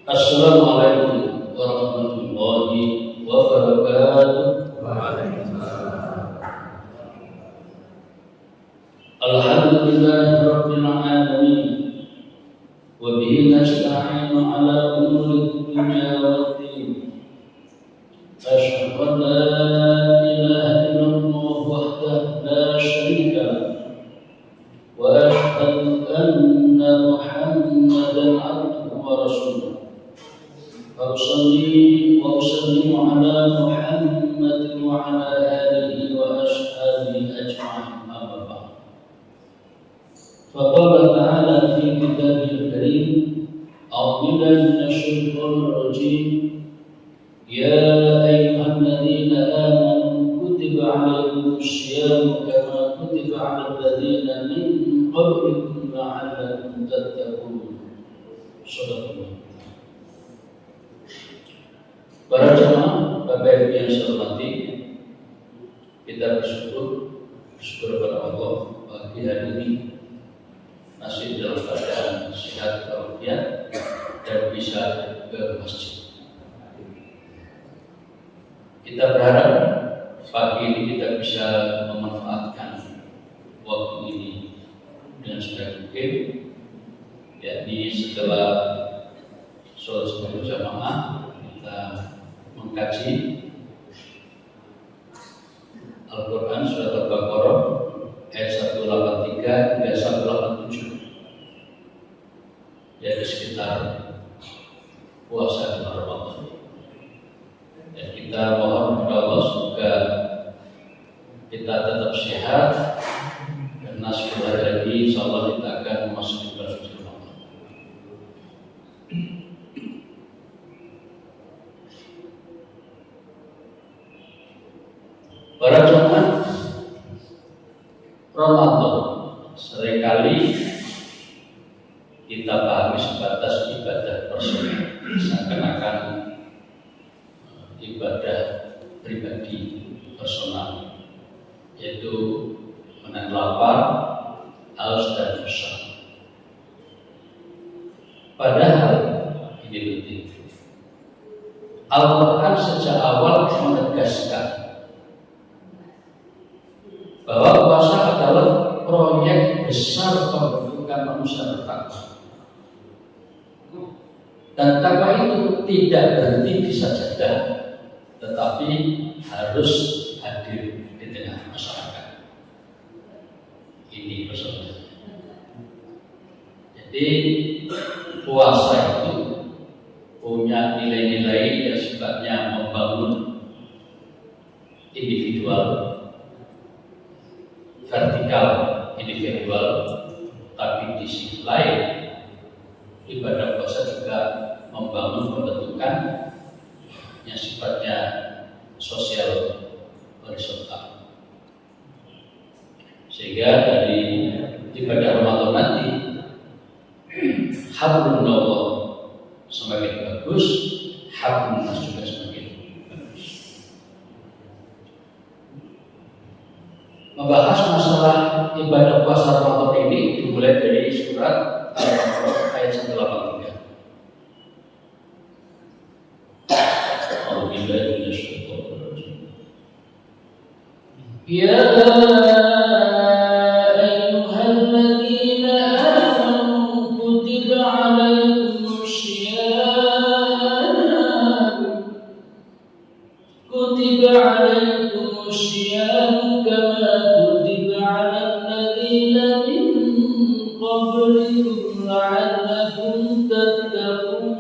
Assalamualaikum warahmatullahi wabarakatuh. Alhamdulillahirabbil alamin. Wa bihi nasta'inu ala umuri dunya waddin. Asyhadu an la ilaha illallah wahdahu la syarika lahu wa asyhadu anna Muhammadan abduhu wa rasuluh. Usalli wa usallimu ala Muhammadin wa ala alihi wa ashabihi ajma'in, amma ba'd. Faqala ta'ala fi kitabihil karim, a'udzu billahi minasy syaithanir rajim. Ya ayyuhalladzina amanu kutiba 'alaikumus syiyamu kama kutiba 'alal ladzina min qablikum la'allakum tattaqun. Shadaqallah. Para jemaah, Bapak Ibu yang saya hormati, kita bersyukur kepada Allah pagi hari ini masih dalam keadaan sehat walafiat dan bisa ke masjid. Kita berharap pagi ini kita bisa memanfaatkan waktu ini dengan sebaik mungkin, yakni setelah sholat berjamaah kita mengkaji Al-Quran Surat Al-Baqarah ayat 183 hingga 187, yaitu sekitar puasa bulan Ramadan. Dan kita mohon kepada Allah semoga kita tetap sehat, karena sebentar lagi insyaallah kita akan memasuki bulan suci Ramadan. Para jemaah, Ramadan seringkali kita pahami sebatas ibadah personal, seakan-akan ibadah pribadi personal, yaitu menahan lapar, haus dan bosan. Padahal ini penting. Al-Quran sejak awal menegaskan bahwa puasa adalah proyek besar pembentukan manusia bertakwa. Dan takwa itu tidak berhenti di sajadah, tetapi harus hadir di tengah masyarakat. Ini persoalannya. Jadi puasa itu punya nilai-nilai yang sifatnya membangun individual, vertikal individual, tapi di sisi lain ibadah puasa juga membangun pembentukan yang sifatnya sosial horizontal. Sehingga dari ibadah Ramadan nanti hablunallah semakin bagus, hablun nas juga semakin bagus. Membahas masalah ibadah puasa Ramadan ini dimulai dari surat Al-Baqarah ayat 183. Ya ayyuhalladzina amanu kutiba 'alaikumus syiyam kama kutiba 'alal ladzina min qablikum la'allakum tattaqun.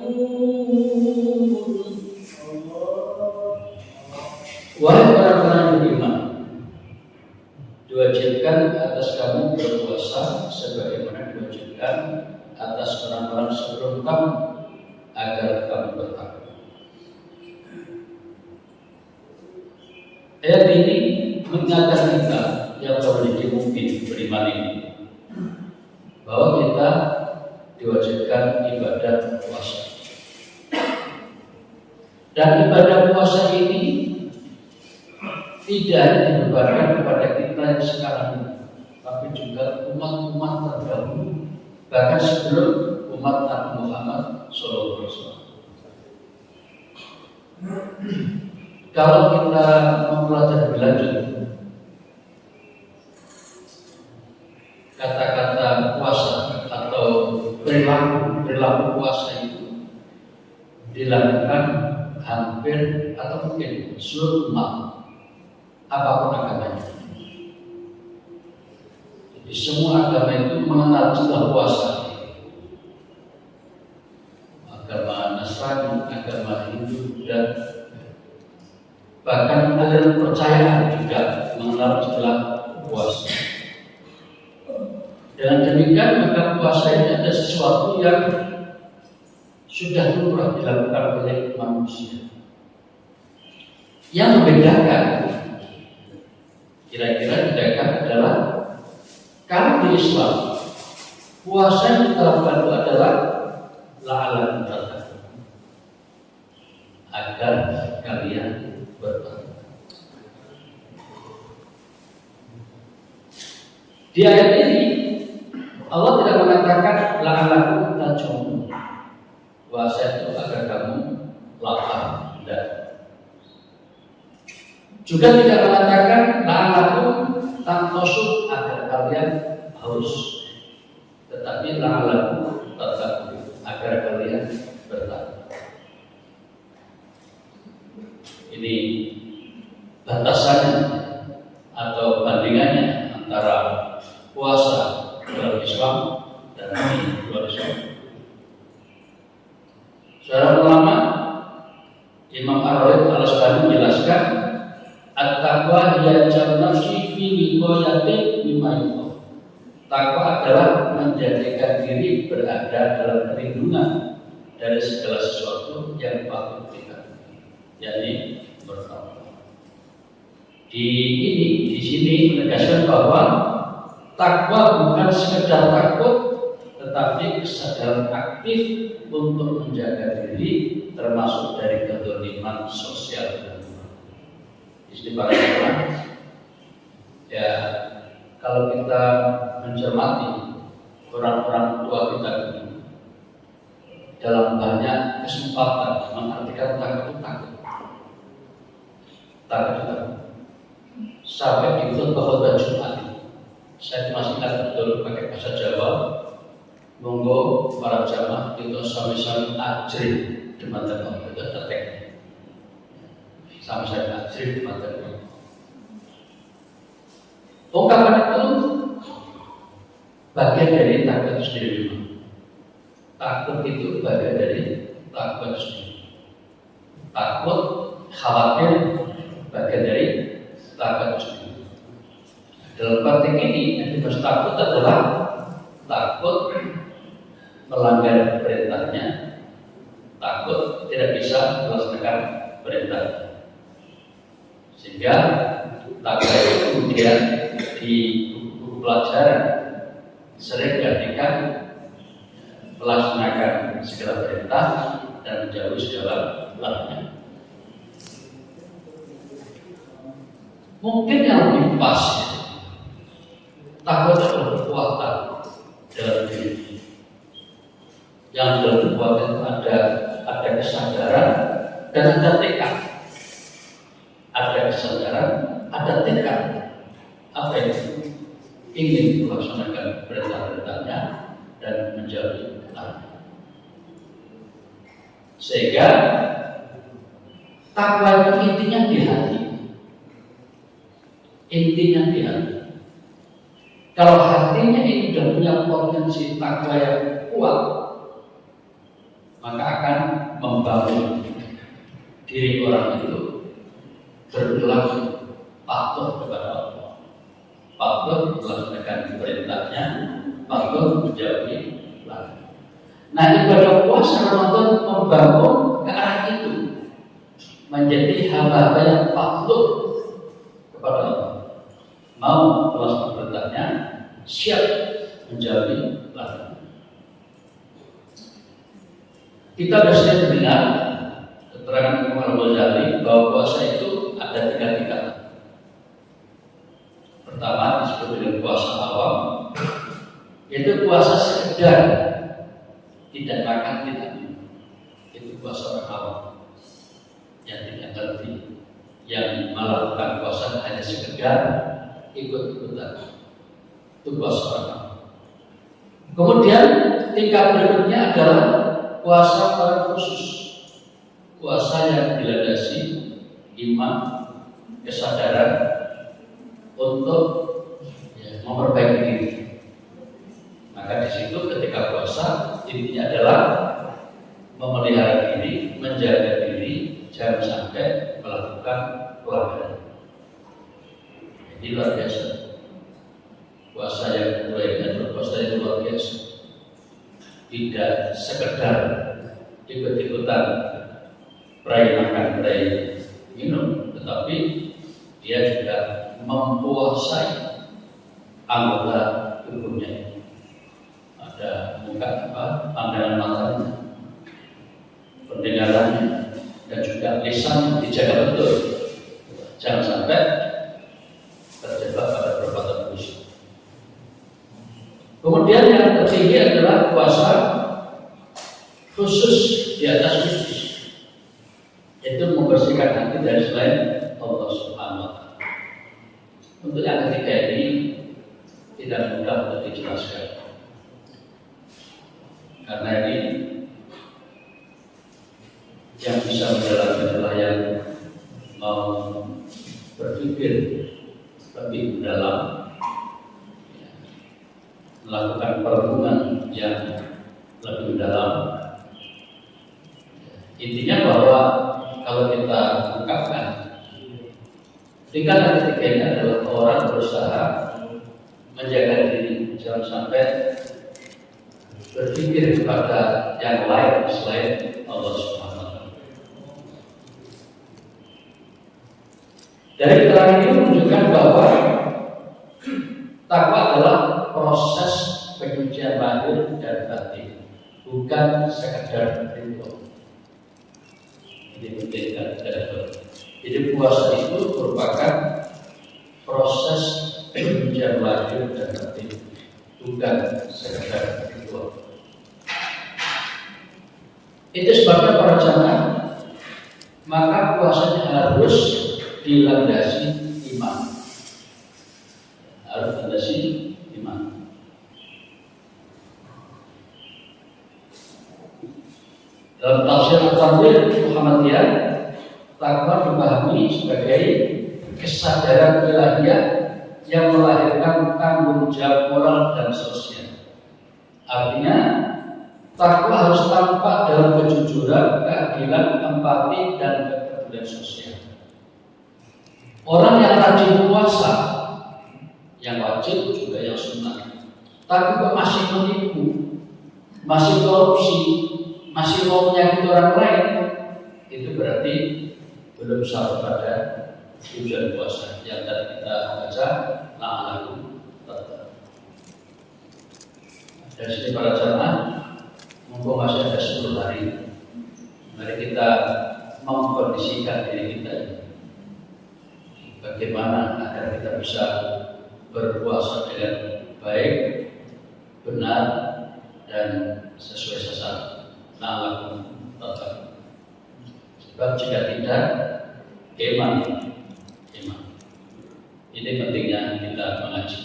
Wahai orang-orang yang beriman, diwajibkan atas kamu berpuasa sebagaimana diwajibkan atas orang-orang sebelum kamu agar kamu bertakwa. Ayat ini mengingatkan kita yang memiliki mungkin beriman ini bahwa kita diwajibkan ibadah puasa. Dan ibadah puasa ini tidak dibebankan kepada kita yang sekarang ini, tapi juga umat-umat terdahulu, bahkan sebelum umat Nabi Muhammad SAW. Kalau kita mempelajari lebih lanjut kata-kata puasa atau perilaku puasa itu dilakukan hampir atau mungkin seluruh umat apapun agamanya. Jadi semua agama itu mengenal istilah puasa. Agama Nasrani, agama Hindu, dan bahkan aliran kepercayaan juga mengenal istilah puasa. Dengan demikian maka puasa ini ada sesuatu yang sudah lumrah dilakukan oleh manusia. Yang membedakan kira-kira adalah kalau di Islam puasa yang kita lakukan itu adalah la'alla tattaqun, agar kalian bertakwa. Di ayat ini Allah tidak mengatakan la'allakum tattaqun, puasa itu agar kamu lapar, tidak. Juga tidak mengatakan la'allakum tattaqun, agar kalian haus, tetapi la'allakum tattaqun, agar kalian bertakwa. Ini batasannya atau bandingannya antara puasa dalam Islam dan di luar Islam. Seorang ulama Imam Ar-Raghib Al-Asqalani menjelaskan at-taqwa hiya jamnasi fi wiqayatin mimma yukhraj. Takwa adalah menjadikan diri berada dalam perlindungan dari segala sesuatu yang patut ditakuti, yakni bertakwa. Di sini menegaskan bahwa takwa bukan sekedar takut, tetapi kesadaran aktif untuk menjaga diri termasuk dari kezaliman sosial dan moral. Istighfar. Ya, kalau kita mencermati orang-orang tua kita ini dalam banyak kesempatan mengartikan takut. Sampai di khutbah Jumat, saya masih ingat betul pakai bahasa Jawa. Monggo para jamaah itu sami-sami ajri dumateng Allah, itu tetek. Sami-sami ajri dumateng Allah. Ungkapan itu bagian dari takwa itu sendiri. Takut itu bagian dari takwa itu sendiri. Takut, khawatir bagian dari takwa itu sendiri. Dalam konteks ini yang dimaksud takut adalah takut melanggar perintahnya, takut tidak bisa melaksanakan perintah. Sehingga takwa itu kemudian di buku pelajaran sering diartikan melaksanakan segala perintah dan menjauhi segala larangan. Mungkin yang lebih pas, takwa adalah kekuatan dalam diri. Yang dalam kekuatan itu ada kesadaran dan ada tekad. Ada kesadaran, ada tekad. Apa itu? Ingin melaksanakan perintah-perintahnya dan menjauhi larangan. Sehingga takwa itu intinya di hati. Intinya di hati. Kalau hatinya ini sudah punya potensi takwa yang kuat, maka akan membangun diri orang itu berperilaku patuh kepada Allah, patuh melaksanakan perintahnya, patuh menjauhi larangan. Nah, ibadah puasa Ramadan membangun ke arah itu, menjadi hamba-hamba yang patuh kepada Allah, mau melaksanakan perintahnya, siap menjauhi larangan. Kita sudah sering mendengar keterangan Imam Al-Ghazali bahwa puasa itu ada 3 tingkatan. Pertama disebut dengan puasa awam, yaitu puasa sekedar tidak makan, tidak minum. Itu puasa orang awam. yang tidak ngerti, yang melakukan puasa hanya sekedar ikut-ikutan. Itu puasa orang. Kemudian tingkat berikutnya adalah puasa orang khusus, puasa yang dilandasi iman, kesadaran untuk memperbaiki diri. Maka di situ ketika puasa intinya adalah memelihara diri, menjaga diri, jangan sampai melakukan pelanggaran. Jadi luar biasa. Puasa yang mulai dan berpuasa yang luar biasa. Tidak sekedar ikut-ikutan perai makan, perai minum, tetapi dia juga mempuasai anggota tubuhnya. Ada muka, pandangan matanya, pendengarannya, dan juga lisan dijaga betul. Jangan sampai terjebak pada perbuatan dosa. Kemudian yang tertinggi adalah puasa khusus di atas khusus, yaitu membersihkan hati dari selain Allah Subhanahu wa Ta'ala. Untuk yang ketiga ini tidak mudah untuk dijelaskan, karena ini yang bisa menjalani adalah yang mau berpikir lebih dalam, melakukan perenungan yang lebih dalam. Intinya bahwa kalau kita ungkapkan, tingkatan ketiga ini adalah orang berusaha menjaga diri, jangan sampai berpikir kepada yang lain selain Allah Subhanahu wa Ta'ala. Dari keterangan ini menunjukkan bahwa takwa adalah proses penyucian lahir dan batin, bukan sekedar ritual. Ini penting dan jadi puasa itu merupakan proses penyucian lahir dan batin, bukan sekedar ritual. Itu sebabnya para jamaah, maka puasanya harus dilandasi iman, harus dilandasi iman. Dalam tafsir At-Tanwir Muhammadiyah, takwa dipahami sebagai kesadaran ilahiyah yang melahirkan tanggung jawab moral dan sosial. Artinya, takwa harus tampak dalam kejujuran, keadilan, empati, dan kepedulian sosial. Orang yang rajin puasa, yang wajib juga yang sunnah, tapi kok masih menipu, masih korupsi, masih mau menyakiti orang lain, itu berarti belum sampai pada tujuan puasa yang tadi kita baca la'alakum tattaqun. Dari sini para jamaah, mumpung masih ada 10 hari, mari kita mengkondisikan diri kita ini. Bagaimana agar kita bisa berpuasa dengan baik, benar, dan sesuai sasaran. La'alakum tattaqun. Sebab jika tidak, iman. Ini pentingnya kita mengaji.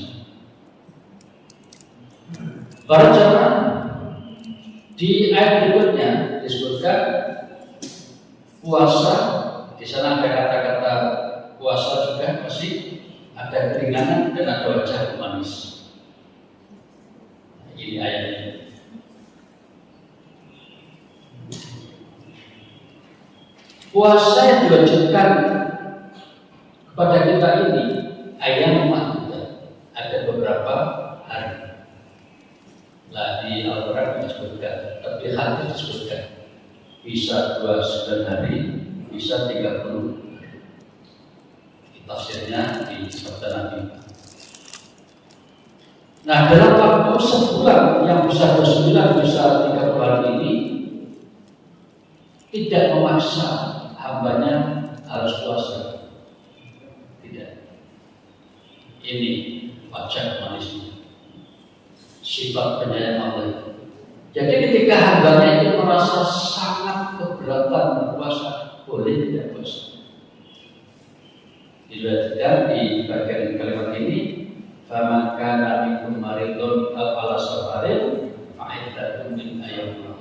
Para jamaah, di ayat berikutnya disebutkan puasa. Di sana ada kata-kata puasa juga, masih ada keringanan dan ada wajah manis. Ini ayatnya. Puasa yang diwajibkan kepada kita ini ayam ma'dudah, ada beberapa hari. Lah di Al-Quran disebutkan, tapi hadis disebutkan bisa 29 hari, bisa 30 hari. Tafsirnya di sabda Nabi. Nah, dalam waktu sebulan yang bisa 29, bisa 30 hari ini tidak memaksa hambanya harus puasa. Tidak. Ini wajah manisnya, sifat penyayang Allah. Jadi ketika hambanya itu merasa sangat keberatan berpuasa, boleh tidak puasa. Dilanjutkan di bagian kalimat ini, faman kana minkum maridun aw ala safarin fa iddatun min ayyamin.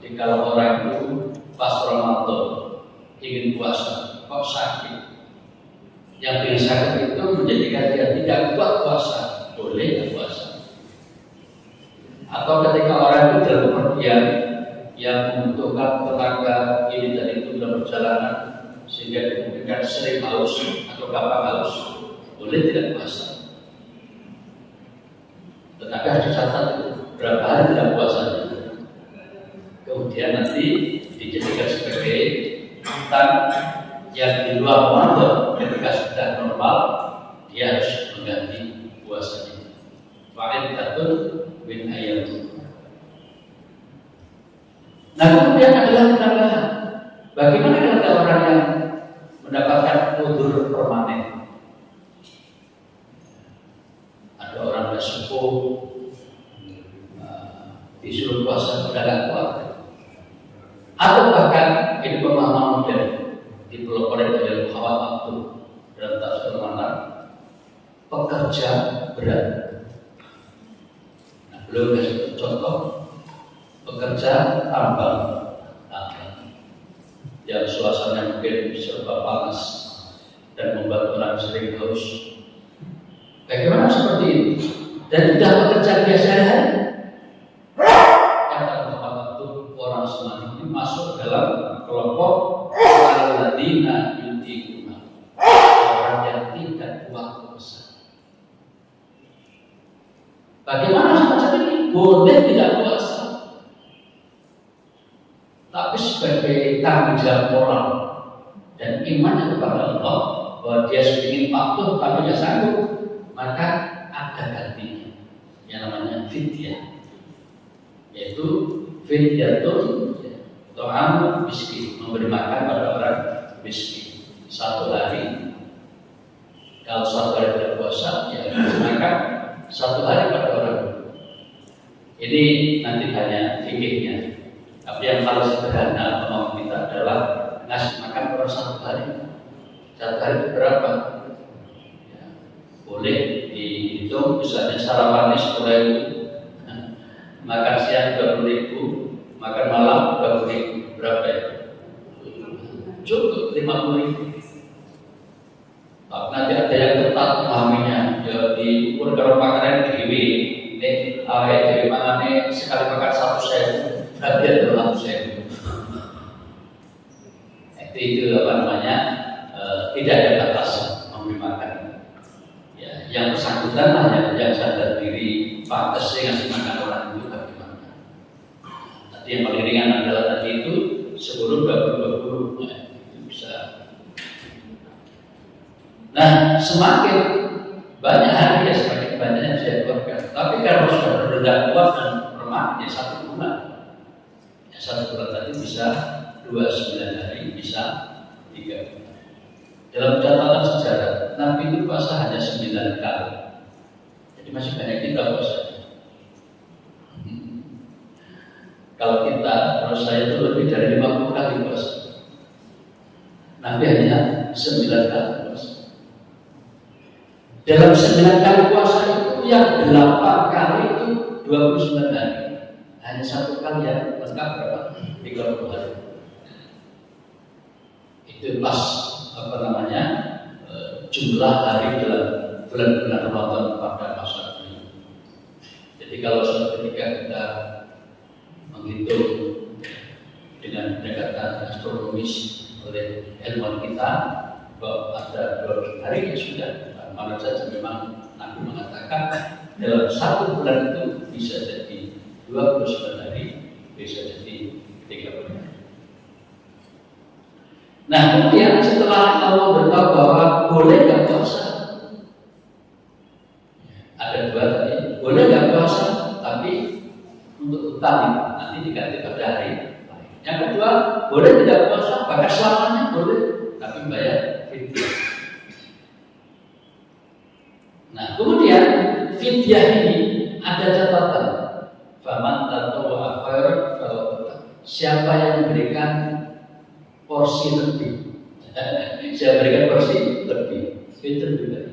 Jadi kalau orang itu pas Ramadan ingin puasa, kok sakit, yang bikin sakit itu menjadikan dia tidak kuat puasa, boleh tidak puasa. Atau ketika orang itu dalam bepergian yang membutuhkan tenaga ini dan itu dalam perjalanan sehingga dimungkinkan sering haus atau gampang haus, boleh tidak puasa. Tetapi harus dicatat berapa hari tidak puasa. Kemudian nanti dijadikan sebagai hutan yang di luar Ramadan ketika sudah normal dia harus mengganti puasanya. Fa'iddatun min ayyamin. Nah kemudian adalah tambahan. Bagaimana kalau ada orang yang mendapatkan udzur permanen? Ada orang yang sepuh disuruh puasa sudah tidak kuat, atau bahkan ini pemahaman modern dipelopori oleh Muhammad Abdul dalam tafsir Manar, pekerja berat. Nah, belum kasih contoh pekerja tambang yang suasana mungkin serba panas dan membuat orang sering haus. Bagaimana seperti ini? Dan tidak bekerja biasa hari. Kata Muhammad itu orang semacam ini masuk dalam kelompok alladzina yutiquna, orang yang tidak kuat puasa. Bagaimana semacam ini? Boleh tidak puasa, tapi sebagai tanggung jawab moral dan iman kepada Allah bahwa dia ingin patuh tapi tidak sanggup, maka ada gantinya yang namanya fidyah, yaitu fidyatun ta'am miskin, memberi makan pada orang miskin 1 hari. Kalau 1 hari tidak puasa, ya makan 1 hari pada orang. Ini nanti hanya fikihnya. Tapi yang paling sederhana kemauan kita adalah ngasih makan per 1 hari. 1 hari itu berapa? Ya, boleh dihitung, misalnya sarapannya 10.000, makan siang 20.000, makan malam 20.000, berapa ya? Cukup 50.000. Nanti ada yang ketat memahaminya, ya diukur kalau makanan dewi, dewi makannya sekali makan 1.000. Berarti adalah saya itu apa namanya tidak ada batasan memberi makan. Ya, yang bersangkutan hanya yang sadar diri pantas ngasih makan orang itu bagaimana. Tadi yang paling ringan adalah tadi itu 10, 20, 20, itu bisa. Nah semakin banyak hari ya semakin banyaknya saya keluarkan. Tapi kalau sudah berbeda kuat dan permanen ya 1 bulan. 1 bulan tadi bisa 29 hari, bisa 3 bulan. Dalam catatan sejarah, Nabi itu puasa hanya 9 kali. Jadi masih banyak kita puasa. Kalau saya itu lebih dari 50 kali puasa. Nabi hanya 9 kali puasa. Dalam 9 kali puasa itu yang 8 kali itu 29 hari. Hanya 1 kali yang lengkap berapa? 30 hari. Itu pas apa namanya jumlah hari dalam bulan-bulan Ramadan pada masa ini. Jadi kalau suatu ketika kita menghitung dengan pendekatan astronomis oleh ilmuwan kita bahwa ada 12 hari ya sudah, mana saja memang Nabi mengatakan dalam 1 bulan itu bisa jadi 29 hari, bisa jadi 30 hari. Nah kemudian setelah Allah beritahu bahwa boleh nggak puasa, ada 2 tadi, boleh nggak puasa, tapi untuk utang nanti diganti pada hari lain. Yang kedua, boleh tidak puasa, bahkan selamanya boleh, tapi bayar fidyah. Nah kemudian fidyah ini ada catatan. Faman tatawwa khairan falahu. Siapa yang memberikan porsi lebih. Saya berikan porsi lebih. Itu lebih baik.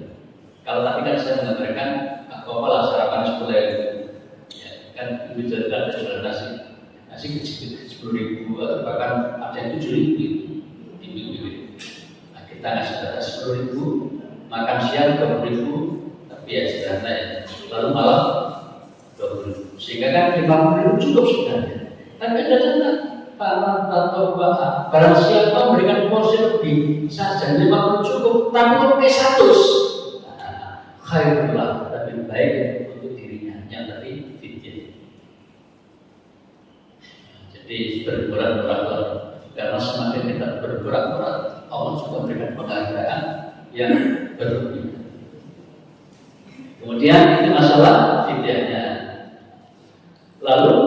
Kalau tadi kan saya menggambarkan apalah sarapan 10.000, ya, kan itu ada nasi kecil 10.000 atau bahkan ada yang 7.000 di minggu. Nah, kita ngasih batas 10.000, makan siang 20.000, tapi ya sederhana ya. Lalu malam 20.000, sehingga kan 50.000 cukup sudah. Tapi ada contoh paman atau bapak, barang siapa memberikan porsi lebih saja 50 cukup, tapi lebih 100. Khairullah, lebih baik untuk dirinya yang tadi fidyah. Jadi berbuat-buat, karena semakin kita berbuat-buat, Allah juga memberikan penghargaan yang berlebihan. Kemudian itu masalah fidyahnya. Lalu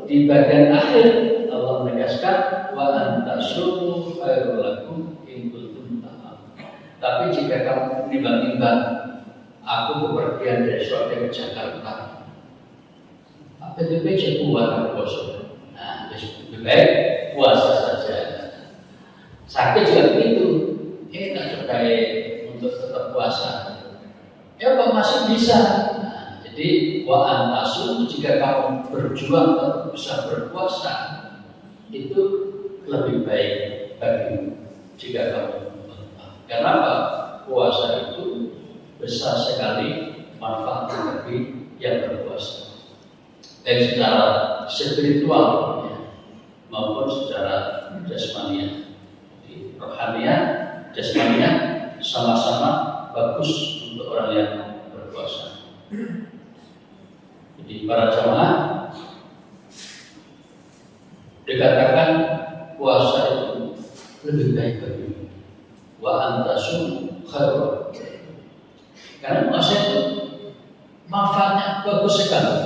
di bagian akhir Allah menegaskan wa antasumu khairul lakum in kuntum ta'lamun. Tapi jika kamu menimbang-nimbang, aku bepergian dari Surabaya ke Jakarta, PTP cukup buat aku puasa. Nah, lebih baik puasa saja. Sakit juga begitu, tak terbaik untuk tetap puasa. Ya, kok masih bisa. Nah, jadi wa antasu, jika kamu berjuang untuk bisa berpuasa, itu lebih baik bagimu jika kamu. Karena apa? Puasa itu besar sekali manfaat bagi yang berpuasa, baik secara spiritual maupun secara jasmania. Rohania, jasmania sama-sama bagus untuk orang yang berpuasa. Jadi para jamaah dikatakan puasa itu lebih baik bagi wa antasum khairul. Karena puasa itu manfaatnya bagus sekali.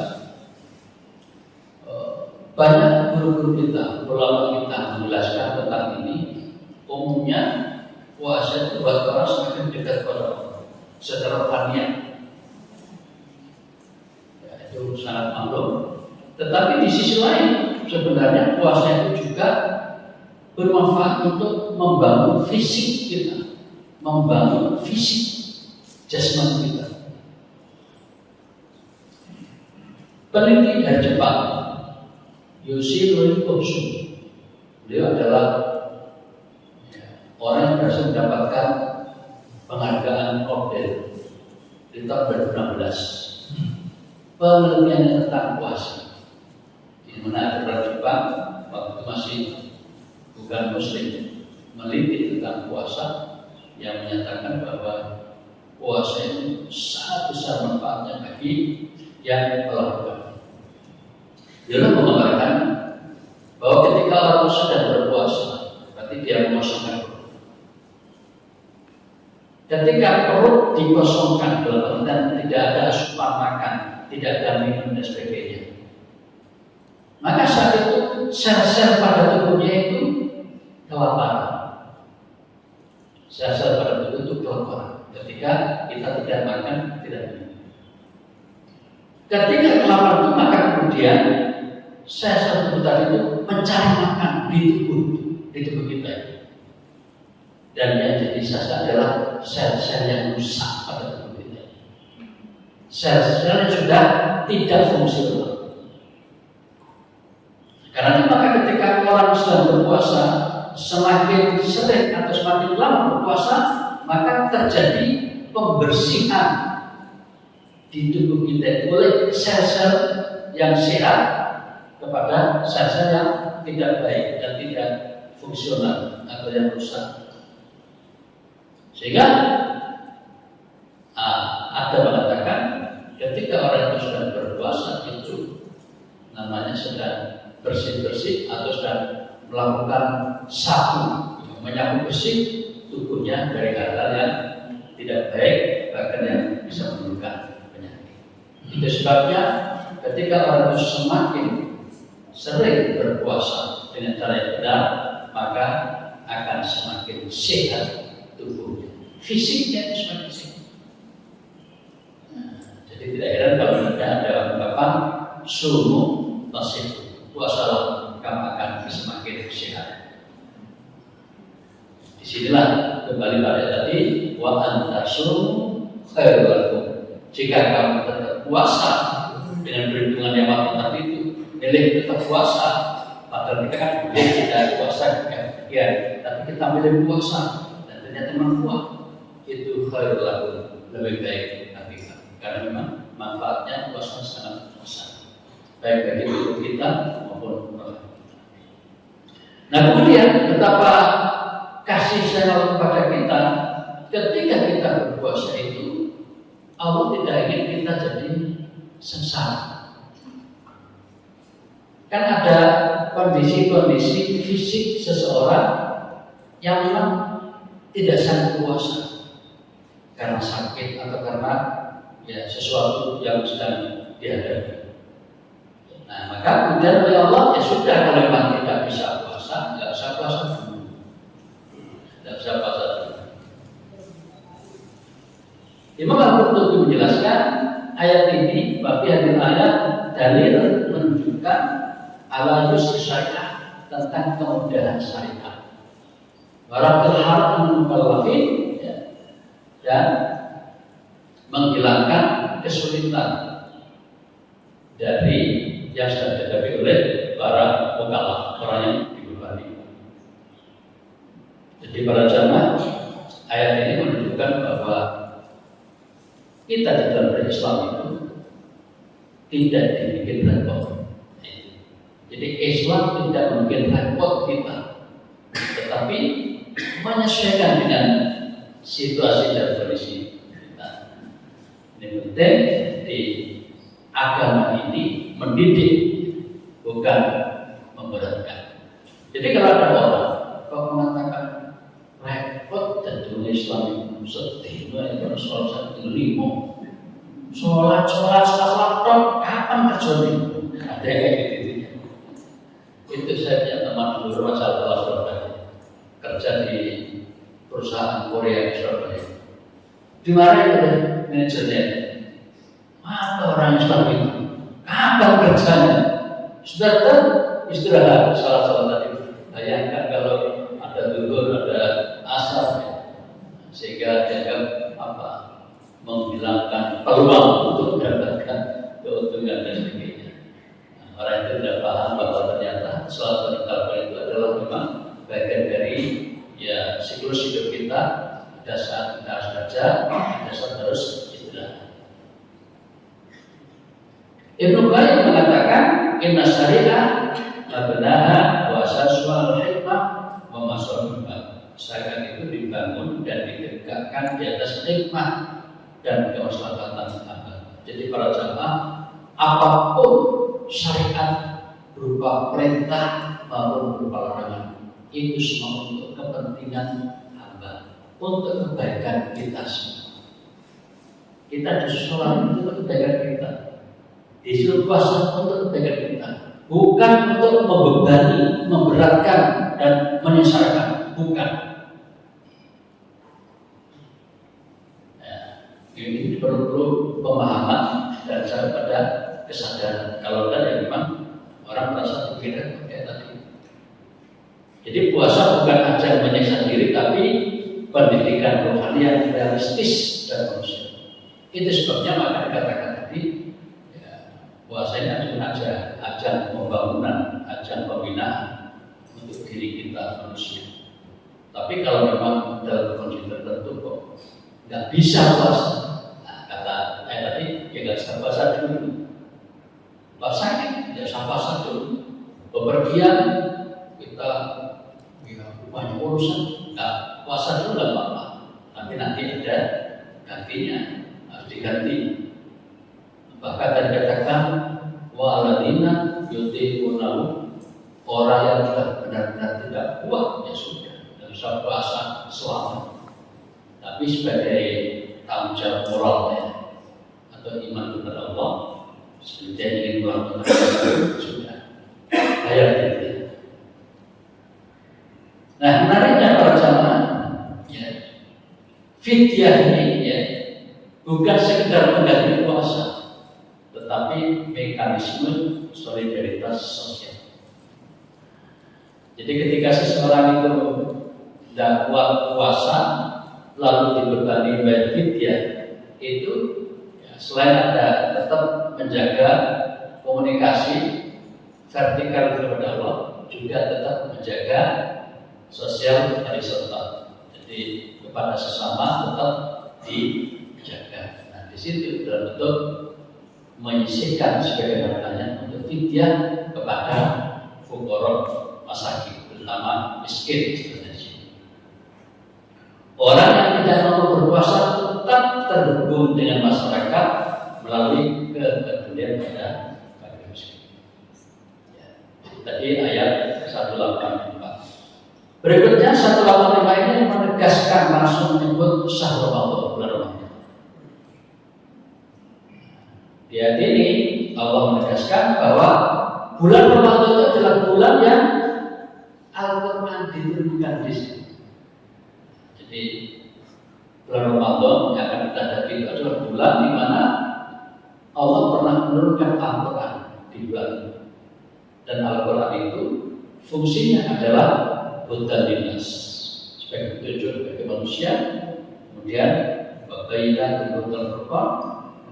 Banyak guru-guru kita, ulama kita menjelaskan tentang ini. Umumnya puasa itu buat orang semakin dekat kepada Allah secara rohaniah. Ya, itu sangat maklum. Tetapi di sisi lain sebenarnya puasa itu juga bermanfaat untuk membangun fisik kita, membangun fisik jasmani kita. Peneliti dari Jepang, Yoshiro Kosu, beliau adalah orang yang berhasil mendapatkan penghargaan Nobel di tahun 2016. Penelitian tentang puasa, di mana orang Jepang waktu masih bukan Muslim meneliti tentang puasa yang menyatakan bahwa puasa itu sangat besar manfaatnya bagi yang melakukan. Dia menggambarkan bahwa ketika orang sedang berpuasa, berarti dia mengosongkan perut. Ketika perut dikosongkan, dan tidak ada asupan makan, tidak ada minum dan sebagainya, maka saat itu sel-sel pada tubuhnya itu kelaparan. Sel-sel pada tubuh itu kelaparan. Ketika kita tidak makan, tidak minum. Ketika kelaparan itu, maka kemudian sel-sel tubuh tadi itu mencari makan di tubuh kita. Dan yang jadi sel adalah sel-sel yang rusak pada tubuh kita. Sel-sel yang sudah tidak fungsional. Karena itu maka ketika orang sedang berpuasa, semakin sering atau semakin lama berpuasa, maka terjadi pembersihan di tubuh kita oleh sel-sel yang sehat kepada sel-sel yang tidak baik dan tidak fungsional atau yang rusak. Sehingga ada mengatakan ketika orang itu sedang berpuasa itu namanya sedang bersih-bersih atau sedang melakukan sapu, menyapu bersih tubuhnya dari hal-hal yang tidak baik, bahkan yang bisa menimbulkan penyakit. Itu sebabnya ketika orang itu semakin sering berpuasa dengan cara yang benar, maka akan semakin sehat tubuhnya, fisiknya itu semakin sehat. Jadi tidak heran kalau ada ungkapan sumu tasih, puasalah kamu akan semakin sehat. Disinilah kembali pada tadi wa antasum khairul lakum. Jika kamu tetap puasa dengan perhitungan yang waktu itu, milih tetap puasa. Padahal kita kan boleh tidak puasa ya, tapi kita milih puasa dan ternyata manfaat itu khairul lakum, lebih baik bagi kita. Karena memang manfaatnya puasa sangat besar, baik bagi tubuh kita maupun roh. Nah kemudian betapa kasih sayang Allah kepada kita ketika kita berpuasa itu, Allah tidak ingin kita jadi sengsara. Kan ada kondisi-kondisi fisik seseorang yang memang tidak sanggup puasa karena sakit atau karena ya sesuatu yang sedang dihadapi. Nah maka kemudian oleh Allah ya sudah, kalau memang tidak bisa puasa, tidak usah puasa dulu, tidak usah puasa dulu. Imam Al-Qurtubi menjelaskan ayat ini, bagi hadil ayat dalil menunjukkan ala yusri syariah, tentang kemudahan syariat. Warakil haram mukallafin, dan menghilangkan kesulitan dari yang sedang dihadapi oleh para mukallaf, orang yang dibebani. Jadi para jamaah, ayat ini menunjukkan bahwa kita di dalam berislam itu tidak dibikin repot. Jadi Islam tidak membuat repot kita, tetapi menyesuaikan dengan situasi dan kondisi kita. Ini penting, di agama ini mendidik, bukan memberatkan. Jadi kalau ada orang kok mengatakan repot dan dunia Islam itu sedih, itu sholat 5, sholat kapan terjadi? Ada yang kayak gitu. Itu saya punya teman dulu masalah Surabaya, kerja di perusahaan Korea di Surabaya. Dimarahin oleh manajernya, apa orang Islam itu? Kapan kerjanya? Sudah istirahat salah tadi. Bayangkan kalau ada zuhur, ada asar, sehingga dianggap apa? Menghilangkan peluang untuk mendapatkan keuntungan dan sebagainya. Orang itu tidak paham bahwa ternyata sholat tarawih itu adalah memang bagian dari ya siklus hidup kita. Ada saat kita harus kerja, ada saat harus istirahat. Ibnu Qayyim mengatakan inna syariah mabnaha wa asasuha al-hikmah wa masalihah. Syariat itu dibangun dan ditegakkan di atas hikmah dan kemaslahatan agama. Jadi para jamaah, apapun syariat berupa perintah maupun berupa larangan, itu semua untuk kepentingan hamba, untuk kebaikan kita semua. Kita disuruh sholat untuk kebaikan kita, disuruh puasa untuk kebaikan kita, bukan untuk membebani, memberatkan dan menyesalkan, bukan. Ini perlu pemahaman dan pada kesadaran. Kalau tidak, memang orang merasa pikiran kayak tadi. Jadi puasa bukan ajang menyiksa diri, tapi pendidikan rohani yang realistis dan manusia. Itu sebabnya maka dikatakan tadi, ya, puasa ini cuma ajang pembangunan, ajang pembinaan untuk diri kita manusia. Tapi kalau memang dalam kondisi tertentu kok nggak bisa puasa, nah, kata tadi ya nggak bisa puasa dulu. Sakit, ya puasa dulu. Bepergian kita banyak urusan, nggak puasa dulu nggak apa-apa. Tapi nanti ada gantinya, harus diganti. Bahkan tadi katakan waladina yutiqunahu, orang yang sudah benar-benar tidak kuat ya sudah, tidak bisa puasa selama. Tapi sebagai tanggung jawab moralnya atau iman kepada Allah, sebenarnya ingin melakukan sudah bayar itu. Nah menariknya para jamaah, ya, fidyah ini ya bukan sekedar mengganti puasa, tetapi mekanisme solidaritas sosial. Jadi ketika seseorang itu tidak kuat puasa lalu dibebani bayar fidyah, itu ya, selain ada tetap menjaga komunikasi vertikal kepada Allah, juga tetap menjaga sosial horizontal. Jadi kepada sesama tetap dijaga. Nah, di situ dalam bentuk menyisihkan sebagian hartanya untuk fidyah kepada fuqara masakin, terutama miskin sebenarnya. Orang yang tidak mau berpuasa tetap terhubung dengan masyarakat melalui kepedulian pada miskin. Ya. Tadi ayat 184. Berikutnya 185 ini menegaskan langsung menyebut syahrul Ramadan, bulan Ramadan. Di ayat ini Allah menegaskan bahwa bulan Ramadan itu adalah bulan yang Al-Quran diturunkan di sini. Jadi bulan Ramadan yang akan kita hadapi itu adalah bulan di mana Allah pernah menurunkan Al-Quran di bulan ini. Dan Al-Quran itu fungsinya adalah hudan linnas, sebagai petunjuk bagi manusia, kemudian babayina dan Furqan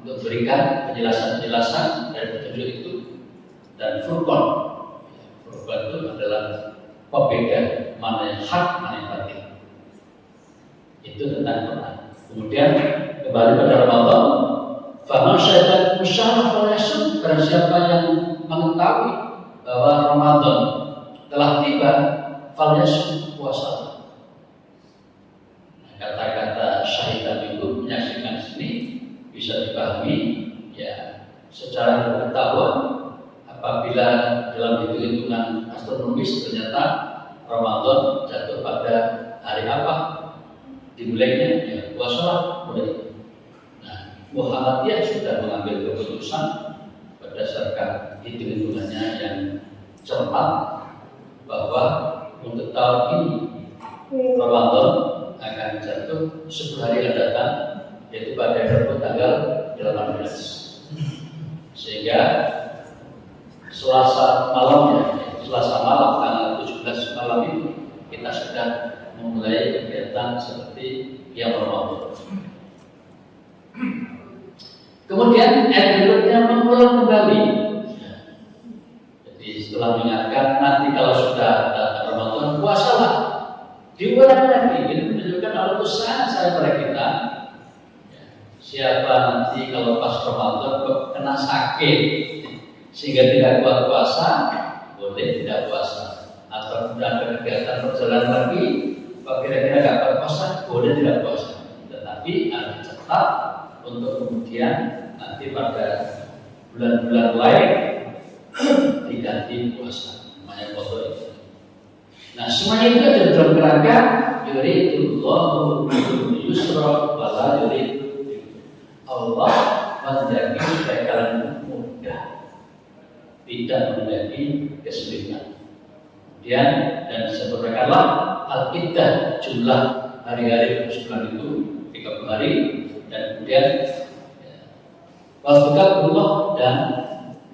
untuk berikan penjelasan-penjelasan dari petunjuk itu. Dan Furqan itu adalah pembeda mana yang hak, mana yang batil. Itu tentang Quran. Kemudian kembali pada Ramadan, faman syahida musyarraf wal yasum, barang siapa yang mengetahui bahwa Ramadan telah tiba, fal yasum, puasa. Kata-kata syahidah itu menyaksikan sini bisa dipahami ya secara pengetahuan. Apabila dalam hitung-hitungan astronomis ternyata Ramadan jatuh pada hari apa dimulainya, ya puasa mulai. Nah, Muhammadiyah sudah mengambil keputusan berdasarkan hitung-hitungannya yang cermat bahwa untuk tahun ini Ramadan akan jatuh 10 hari akan datang, yaitu pada Rabu tanggal 18. Sehingga Selasa malamnya, Selasa malam tanggal 17 malam itu kita sudah memulai kegiatan seperti yang Ramadan. Kemudian ayat berikutnya mengulang kembali. Jadi setelah mengingatkan nanti kalau sudah datang Ramadan puasalah, diulang lagi. Ini menunjukkan Allah itu sangat sayang pada kita. Siapa nanti kalau pas Ramadan kena sakit sehingga tidak kuat puasa, boleh tidak puasa. Atau sudah ada kegiatan perjalanan lagi, kalau kira-kira tidak kuat puasa, boleh tidak puasa. Tetapi harus dicatat untuk kemudian nanti pada bulan-bulan lain diganti puasa, namanya qadha itu. Nah, semuanya itu ada dalam kerangka yuridullahu bikumul yusra wa la yuridu. Allah menjadi supaya kalian mudah, tidak menjadi kesulitan. Kemudian dan disempurnakanlah al-iddah, jumlah hari-hari bulan itu 30 hari, dan kemudian wazkurullah, dan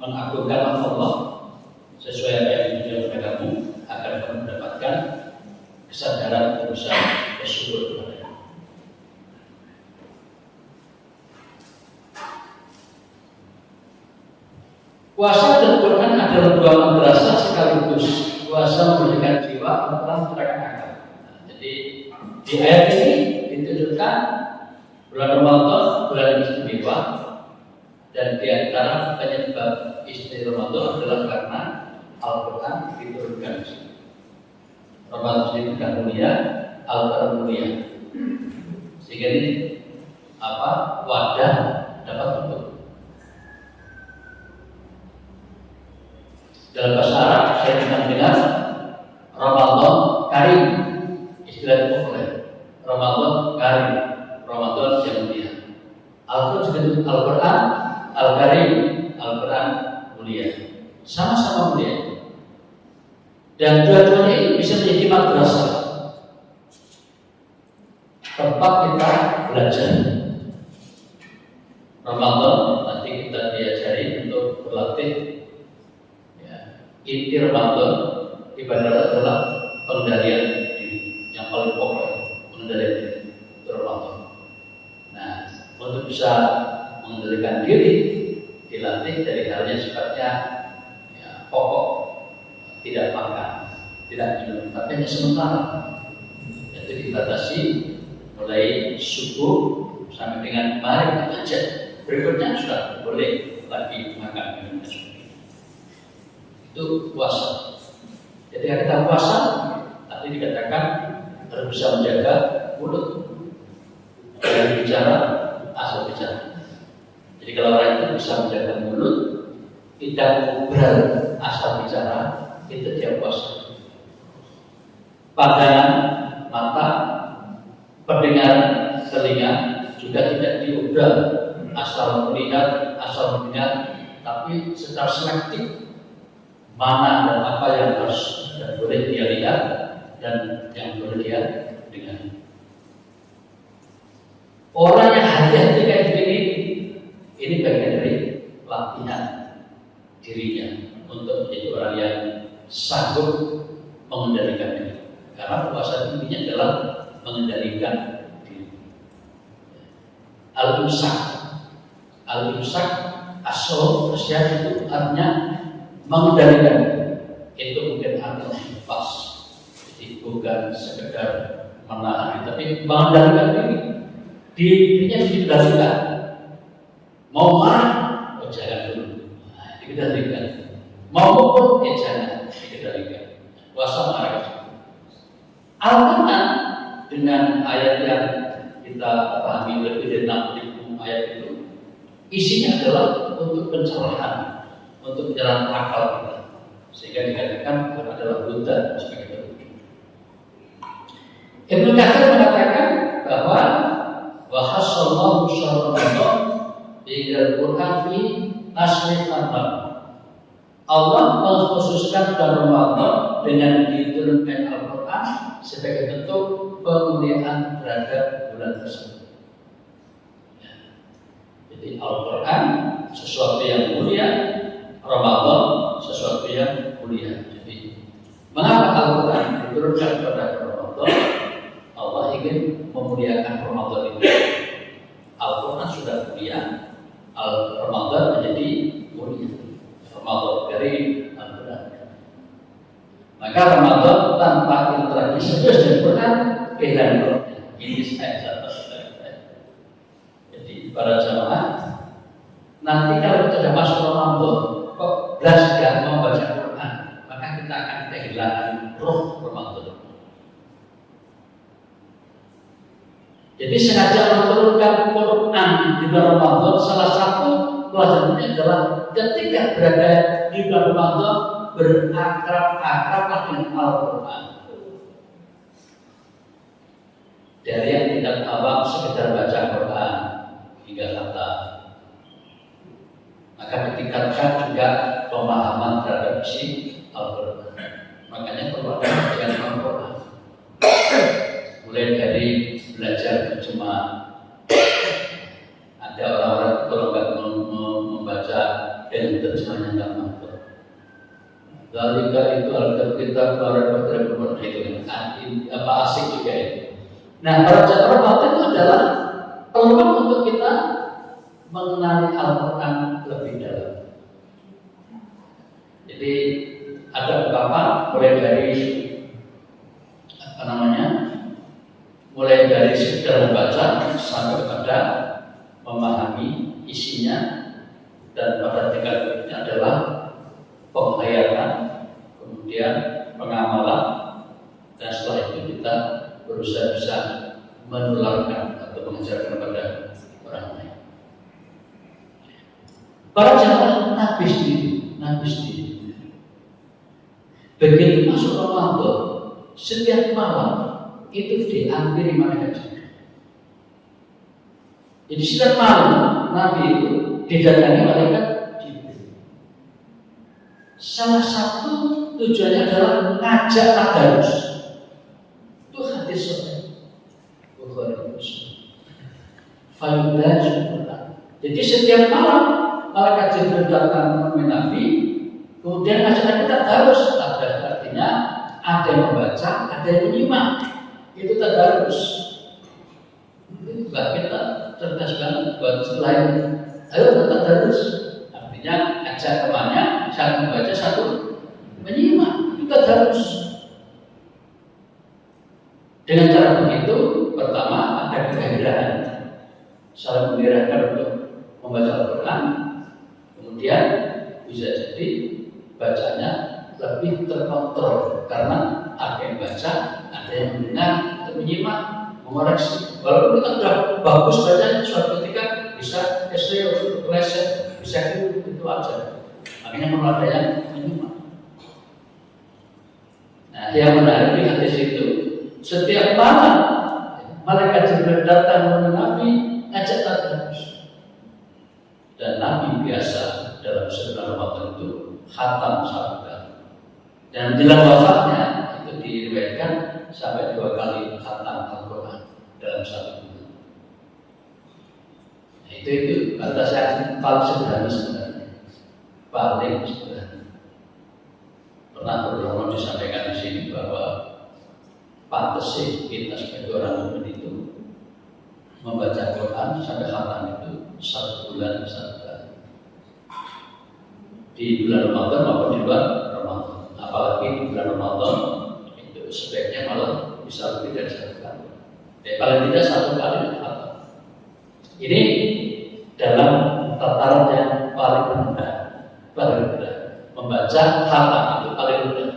mengagungkanlah Allah sesuai apa yang ditunjukkan kepada kamu, agar kamu mendapatkan kesadaran berusaha bersyukur kepada Allah. Puasa dan Quran adalah dua madrasah sekaligus. Puasa memberikan jiwa, Al-Quran mencerahkan akal. Jadi di ayat ini ditunjukkan bulan Ramadan bulan yang istimewa, dan di antara penyebab istimewa Ramadan adalah karena Al-Quran diturunkan. Ramadan sendiri bukan mulia, Al-Quran mulia. Sehingga ini wadah dapat bentuk. Dalam bahasa Arab saya dikenal dengan Ramadan Karim, istilah populer. Ramadan Karim, Ramadan yang mulia. Al-Quran juga itu Al-Quran Al-Karim, Al-Quran mulia, sama-sama mulia. Dan dua-duanya ini bisa menjadi madrasah, tempat kita belajar. Ramadan nanti kita diajari untuk berlatih. Inti Ramadan ibadah adalah pengendalian diri. Yang paling pokok bisa mengendalikan diri, dilatih dari halnya sifatnya pokok, tidak makan, tidak minum, tapi hanya sementara. Itu dibatasi mulai subuh sampai dengan maghrib saja. Berikutnya sudah boleh lagi makan minum. Itu puasa. Jadi kita puasa, tadi dikatakan harus bisa menjaga mulut dari bicara, asal bicara. Jadi kalau orang itu bisa menjaga mulut, tidak ngobrol asal bicara, itu dia puasa. Pandangan mata, pendengaran telinga juga tidak diubah asal melihat, asal mendengar, tapi secara selektif mana dan apa yang harus dan boleh dia lihat dan yang boleh dia dengar. Orang yang hati-hati kayak begini, ini bagian dari latihan dirinya untuk menjadi orang yang sanggup mengendalikan diri. Karena puasa intinya adalah mengendalikan diri. Al-imsak, asal itu artinya mengendalikan. Itu mungkin artinya pas. Jadi bukan sekedar menahan, tapi mengendalikan diri. Dirinya dikendalikan. Mau marah, jangan dulu. Dikendalikan. Mau pukul, jangan dikendalikan. Puasa marah. Al-Quran dengan ayat yang kita pahami lebih dari 60.000 ayat itu, isinya adalah untuk pencerahan, untuk pencerahan akal kita, sehingga dikatakan adalah hudan sebagai petunjuk. Ibnu Katsir mengatakan bahwa wahasallahu syarratan bil Quran fi asri Ramadan. Allah mengkhususkan bulan Ramadan dengan diturunkan Al-Quran sebagai bentuk pemuliaan terhadap bulan tersebut. Jadi Al-Quran sesuatu yang mulia, Ramadan sesuatu yang mulia. Jadi mengapa Al-Quran diturunkan pada Ramadan? Allah ingin memuliakan Ramadan itu. Al-Quran sudah mulia, Ramadan menjadi mulia. Ramadan dari Al-Quran. Maka Ramadan tanpa interaksi serius dengan Quran kehilangan. Ini saya. Jadi para jamaah, nanti kalau sudah masuk Ramadan kok belas gak mau baca Quran, maka kita akan kehilangan roh Ramadan. Jadi sengaja menurunkan Quran di bulan Ramadan, salah satu pelajarannya adalah ketika berada di bulan Ramadan berakrab-akrablah dengan Al-Quran. Dari yang tidak awam sekedar baca Quran hingga kata, maka ditingkatkan juga pemahaman terhadap isi Al-Quran. Makanya perlu ada kajian Al-Quran, mulai dari belajar terjemah. Ada orang-orang kalau nggak membaca dengan terjemahnya nggak mampu. Lalu itu Alkitab para perempuan itu apa asik juga itu. Nah, para Ramadan itu adalah peluang untuk kita mengenali Al-Quran lebih dalam. Jadi ada beberapa mulai dari mulai dari sekedar membaca sampai kepada memahami isinya, dan pada tingkat berikutnya adalah penghayatan, kemudian pengamalan, dan setelah itu kita berusaha bisa menularkan atau mengajarkan kepada orang lain. Para jamaah Nabi sendiri begitu masuk Ramadan, setiap malam itu diampiri malaikat Jibril. Jadi setiap malam Nabi itu didatangi malaikat Jibril. Salah satu tujuannya adalah mengajak tadarus. Itu hadis sahih Bukhari Muslim. Jadi setiap malam malaikat Jibril datang menemui Nabi, kemudian ngajak kita tadarus. Tadarus artinya ada yang membaca, ada yang menyimak. Itu tadarus. Mbak kita cerdas banget buat selain ayo kita terus. Artinya ajak temannya satu membaca satu menyimak. Kita terus. Dengan cara begitu, pertama ada kegairahan, saling menggerakkan untuk membaca Al-Quran. Kemudian bisa jadi bacanya lebih terkontrol karena ada yang baca, ada yang mendengar, atau menyimak, mengoreksi. Walaupun kita sudah bagus bacanya, suatu ketika bisa kesleo, keleset, bisa itu aja. Makanya perlu ada yang menyimak. Nah, yang menarik di hadis itu, setiap malam malaikat Jibril datang kepada Nabi, ajak terus. Dan Nabi biasa dalam sebulan Ramadan itu khatam satu kali. Dan jelang wafatnya itu diriwayatkan sampai 2 kali khatam Al-Quran dalam satu bulan. Nah, itu batas yang paling sederhana sebenarnya, paling sederhana. Pernah berulang disampaikan di sini bahwa pantas sih kita sebagai orang mukmin itu membaca Quran sampai khatam itu 1 bulan 1 kali. Di bulan Ramadan maupun di luar Ramadan. Apalagi di bulan Ramadan itu sebaiknya malah bisa lebih dari 1 kali. Paling tidak 1 kali khatam. Ini dalam tataran yang paling rendah, membaca khatam itu paling rendah.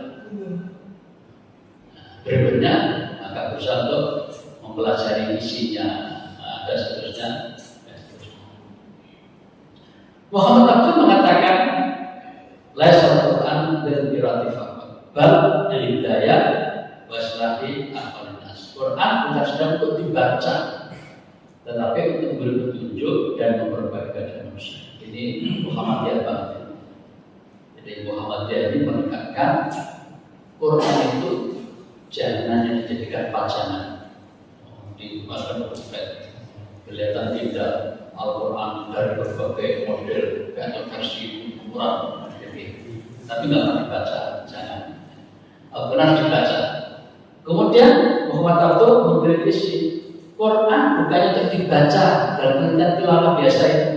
Berikutnya maka berusaha untuk mempelajari isinya, dan seterusnya. Muhammad Abdul mengatakan, "Laisa Al-Quran bil qiraati faqat, bal lil hidayah waslahi aqwalinnas." Quran bukan sedang untuk dibaca, tetapi untuk memberi petunjuk dan memperbaiki keadaan manusia. Ini Muhammadiyah banget. Jadi Muhammadiyah ini menekankan Quran itu jangan hanya dijadikan pajangan dimasukkan ke kelihatan tidak Al-Quran dari berbagai model atau versi ukuran tapi nggak akan dibaca, jangan. Al-Quran dibaca. Kemudian Muhammad Abdul mengkritisi Quran bukannya untuk dibaca dalam pengertian tilawah biasa itu,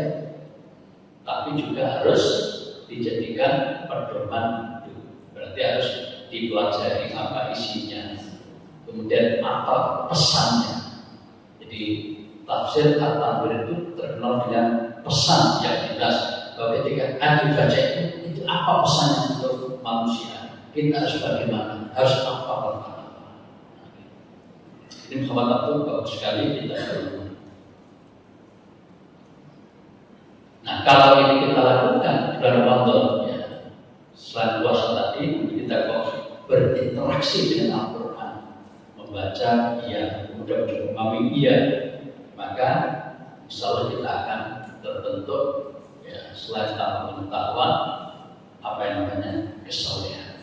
tapi juga harus dijadikan pedoman hidup. Berarti harus dipelajari apa isinya, kemudian apa pesannya. Jadi tafsir At-Tanwir itu terkenal dengan pesan yang jelas bahwa ketika dibaca itu apa pesannya untuk manusia, kita harus bagaimana, harus apa. Ini Muhammad Abdul bagus sekali kita perlu. Nah, kalau ini kita lakukan di bulan Ramadan, ya, selain puasa tadi, kita kok berinteraksi dengan Al-Quran, membaca, ya, kemudian memahami, iya, maka insya Allah kita akan terbentuk, ya, selain tanpa pengetahuan, apa yang namanya kesalehan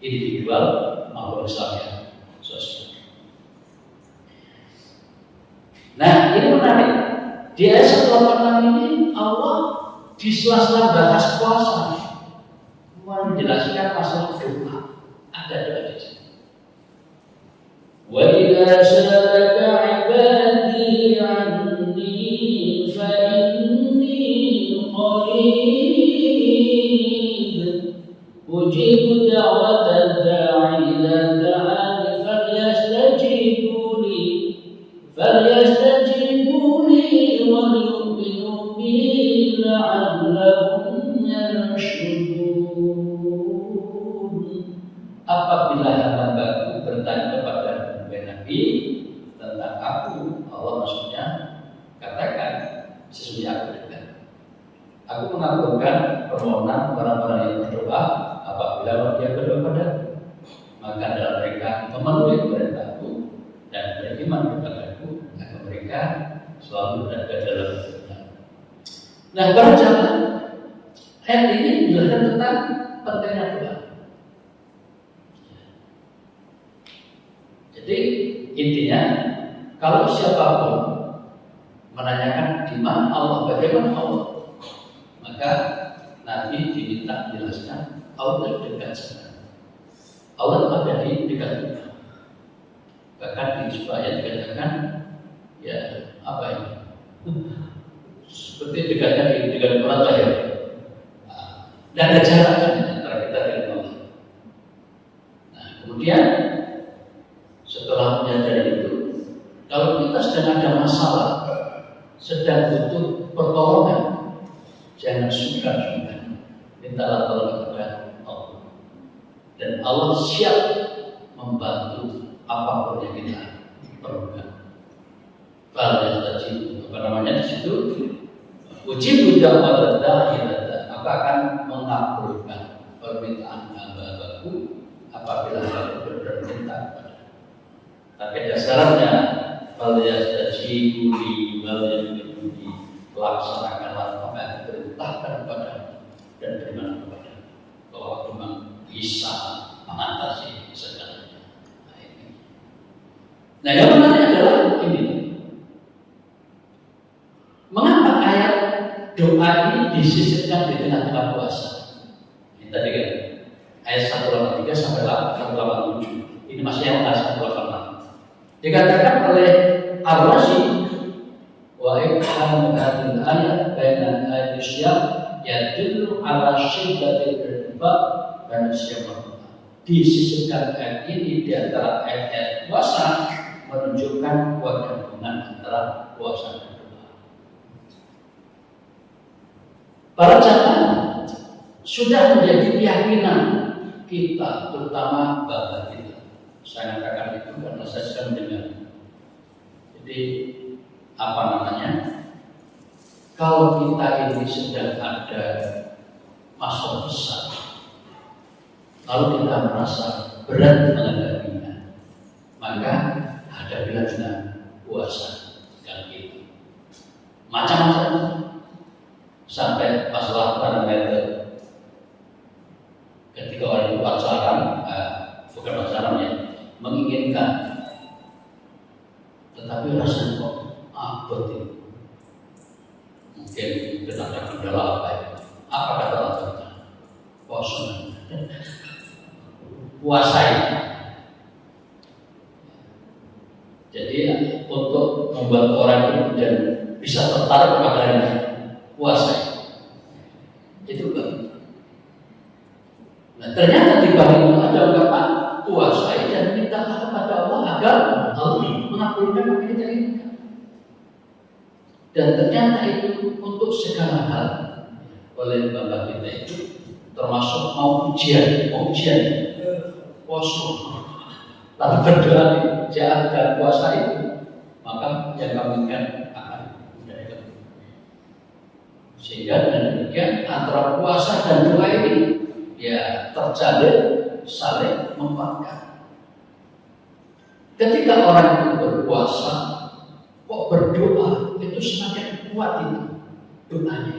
individual maupun kesalehan sosial. Nah, ini menarik. Di ayat 186 ini Allah di sela-sela bahas puasa menjelaskan masalah doa. Ada doa di sini. Wa idza sa'alaka 'ibadi 'anni fa inni qarib ujibu da'wata da'i idza da'ani falyastajibu li wa liyu'minu bi la'allahum yarshudun. Apabila hamba-Ku bertanya kepada Nabi tentang aku, Allah maksudnya katakan sesungguhnya aku dekat. Aku mengabulkan permohonan orang-orang yang berdoa apabila dia berdoa padaku. Maka adalah mereka memenuhi perintahku dan beriman kepadaku, maka mereka selalu berada dalam Tuhan. Nah, para jamaah, ayat ini menjelaskan tentang pentingnya doa. Jadi intinya, kalau siapapun menanyakan di mana Allah, bagaimana Allah, maka Nabi diminta menjelaskan Allah dekat sana. Allah ada di dekat kita. Bahkan di sebuah ayat dikatakan, ya apa ini? Seperti dekatnya dengan orang lahir. Dan ada jarak antara kita dengan Allah. Nah, kemudian setelah menyadari itu, kalau kita sedang ada masalah, sedang butuh pertolongan, jangan sungkan-sungkan mintalah tolong kepada Allah. Dan Allah siap membantu apapun yang kita perlukan. Kalau tadi di situ, uji da'wat da'i, maka akan mengabulkan permintaan hamba-hambaku apabila aku berminta kepada. Tapi ada syaratnya, kalau yastajibu li wal yaqulu, laksanakanlah apa yang diperintahkan kepada dan beriman kepada. Kalau aku memang bisa mengatasi segalanya. Nah, yang menarik adalah ini. Mengapa ayat doa ini disisipkan di tengah-tengah puasa? Ini tadi kan ayat 183 sampai 187. Ini masih yang ayat 186. Dikatakan oleh Ar-Razi, wa ikhan hadhihi ayat baina ayat syiyam yadullu ala syiddatil irtibat dan syiyam. Disisipkan ayat ini di antara ayat puasa menunjukkan hubungan antara puasa dan doa. Para jamaah sudah menjadi keyakinan kita, terutama bapak kita. Saya katakan itu karena saya sudah mendengar. Jadi apa namanya? Kalau kita ini sedang ada masalah besar, lalu kita merasa berat menghadapinya, maka hadapilah dengan puasa dan itu macam-macam. Sampai masalah parameter ketika orang itu pacaran, bukan pacaran ya, menginginkan, tetapi rasanya kok abot itu, mungkin ada kendala apa ya? Apa kata Allah? Puasai. Jadi untuk membuat orang itu dan bisa tertarik kepadanya, puasa itu kan. Nah, ternyata di balik itu ada ungkapan puasa dan minta kepada Allah agar Allah mengabulkan apa kita inginkan. Dan ternyata itu untuk segala hal oleh Bapak kita itu, termasuk mau ujian, puasa, lalu berdoa di jahat dan puasa itu, maka yang kami inginkan akan mudah. Sehingga dengan demikian antara puasa dan doa ini ya terjalin saling menguatkan. Ketika orang itu berpuasa kok berdoa, itu semakin kuat itu doanya.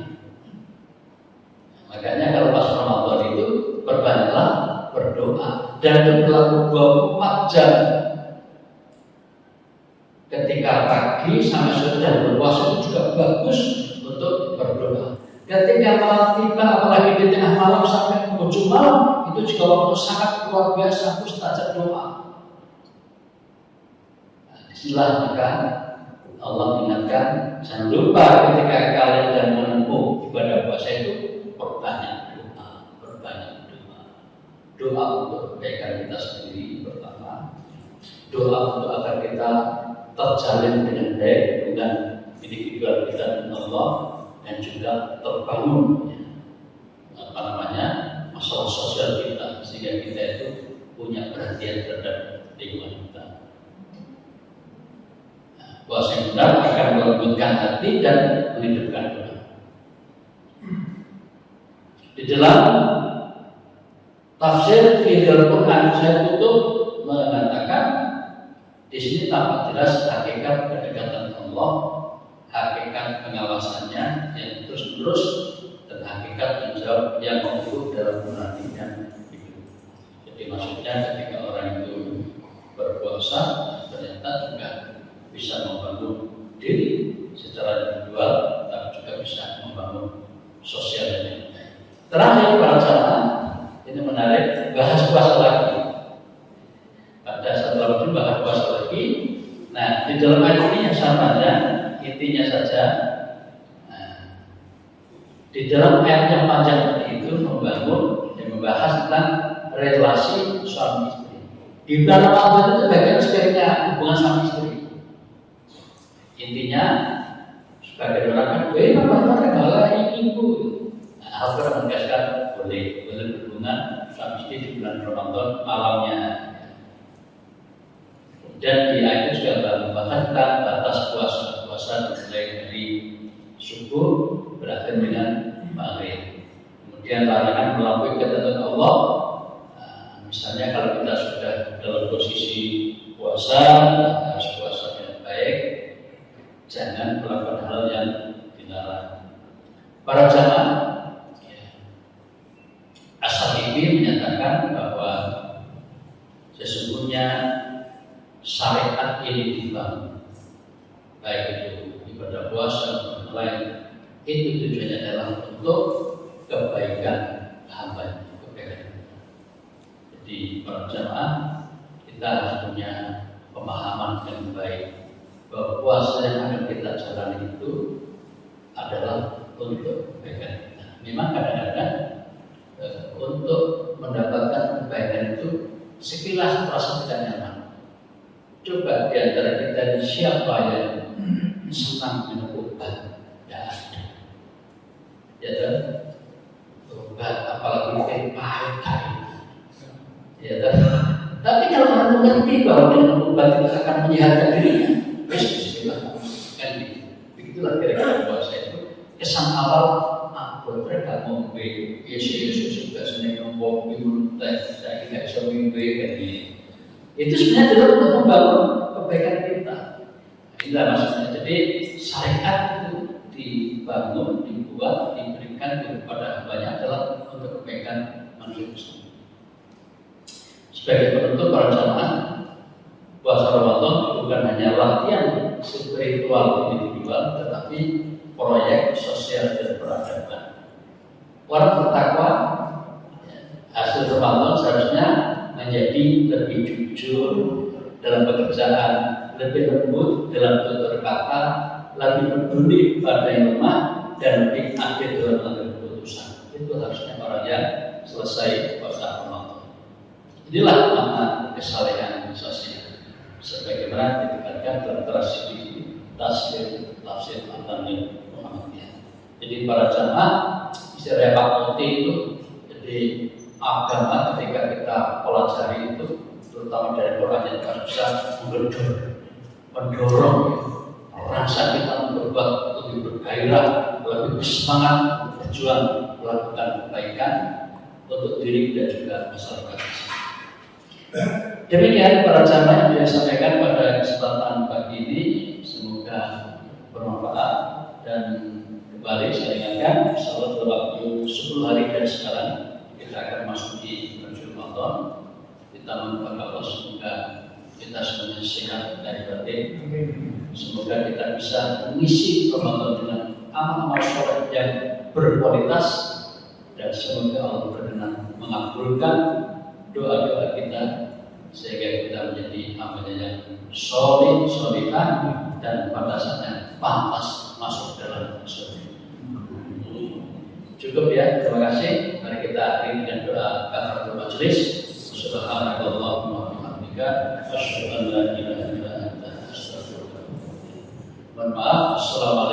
Makanya kalau pas Ramadan itu berbanyaklah berdoa, dan itu berlaku 24 jam. Ketika pagi sampai sore dan berpuasa itu juga bagus untuk berdoa. Ketika malam tiba, apalagi di tengah malam sampai ujung malam, itu juga waktu sangat luar biasa mustajab doa. Nah, disinilah maka Allah mengingatkan, jangan lupa ketika kalian sedang menempuh ibadah puasa itu perbanyak doa, doa untuk kebaikan kita sendiri pertama, doa untuk agar kita terjalin dengan baik hubungan individual kita dengan Allah, dan juga terbangun masalah sosial kita, sehingga kita itu punya perhatian terhadap lingkungan kita. Puasa yang benar akan melembutkan hati dan menghidupkan doa. Di dalam tafsir Fidul Quran saya tutup mengatakan, di sini tampak jelas hakikat kedekatan Allah, hakikat pengawasannya yang terus-menerus, dan hakikat menjawab yang memburuk dalam menantikan hidup. Jadi maksudnya ketika orang itu berpuasa, ternyata juga bisa membangun diri secara individual, tapi juga bisa membangun sosial dan yang lain. Terakhir para jamaah, ini menarik, bahas puasa lagi. Pada satu waktu bahas puasa lagi. bagi. Nah, di dalam ayat ini yang sama ya, intinya saja. Nah, di dalam ayat yang panjang itu membangun dan membahas tentang relasi suami istri. Di dalam Ramadan itu bagian sebaiknya hubungan suami istri. Intinya sebagai orang kan, bapak ibu. Nah, aku pernah menegaskan boleh berhubungan suami istri di bulan Ramadan malamnya. Dan di ayat itu juga membahas tentang batas puasa mulai dari subuh berakhir dengan maghrib. Kemudian larangan melampaui ketentuan Allah. Nah, misalnya kalau kita sudah dalam posisi puasa, harus puasa dengan baik, jangan melakukan hal yang dilarang. Para jamaah, Asy-Syatibi menyatakan bahwa sesungguhnya syariat ini dibangun, baik itu ibadah puasa dan lain, itu tujuannya adalah untuk kebaikan hamba, kebaikan. Jadi para jamaah, kita harus punya pemahaman yang baik bahwa puasa yang akan kita jalani itu adalah untuk kebaikan kita. Memang kadang-kadang untuk mendapatkan kebaikan itu sekilas terasa tidak nyaman. Coba di antara kita siapa yang senang minum obat? Tidak ada. Ya kan? Obat apalagi pahit kain. Ya kan? Tapi kalau orang mengerti bahwa minum obat itu akan menyehatkan dirinya, bismillah. Kan begitulah kira-kira puasa itu. Kesan awal, mereka mau Yesus juga senang ngomong minum teh, saya tidak bisa minum kan ini. Itu sebenarnya adalah untuk membangun kebaikan kita. Inilah maksudnya. Jadi syariat itu dibangun, dibuat, diberikan kepada banyak adalah untuk kebaikan manusia. Sebagai penutup para jamaah, puasa Ramadan bukan hanya latihan spiritual individual, tetapi proyek sosial dan peradaban. Orang bertakwa, hasil Ramadan seharusnya menjadi lebih jujur dalam pekerjaan, lebih lembut dalam tutur kata, lebih peduli pada yang lemah, dan lebih adil dalam mengambil keputusan. Itu harusnya orang yang selesai puasa Ramadan. Inilah makna kesalehan sosial, sebagaimana ditekankan dalam tafsir Al-Tanwir Muhammadiyah. Jadi para jamaah istilah Pak Moti itu, jadi agama ketika kita pelajari itu, terutama dari Quran yang bisa mendorong rasa kita untuk berbuat lebih bergairah, lebih bersemangat, berjuang melakukan kebaikan untuk diri dan juga masyarakat. Demikian para jamaah yang saya sampaikan pada kesempatan pagi ini, semoga bermanfaat. Dan kembali saya ingatkan, insyaallah dalam waktu 10 hari dari sekarang kita akan masuk di bulan Ramadan. Kita memohon Allah semoga kita semuanya sehat dari batin. Semoga kita bisa mengisi Ramadan dengan amal-amal soleh yang berkualitas, dan semoga Allah berkenan mengabulkan doa-doa kita sehingga kita menjadi hamba yang soleh-solehah dan pada saatnya pantas masuk dalam surga. Cukup ya, terima kasih. Mari kita akhiri dengan doa kafaratul majelis. Subhanallahumma wa bihamdika asyhadu an la ilaha illa anta astaghfiruka wa atubu ilaik. Mohon maaf. Assalamualaikum.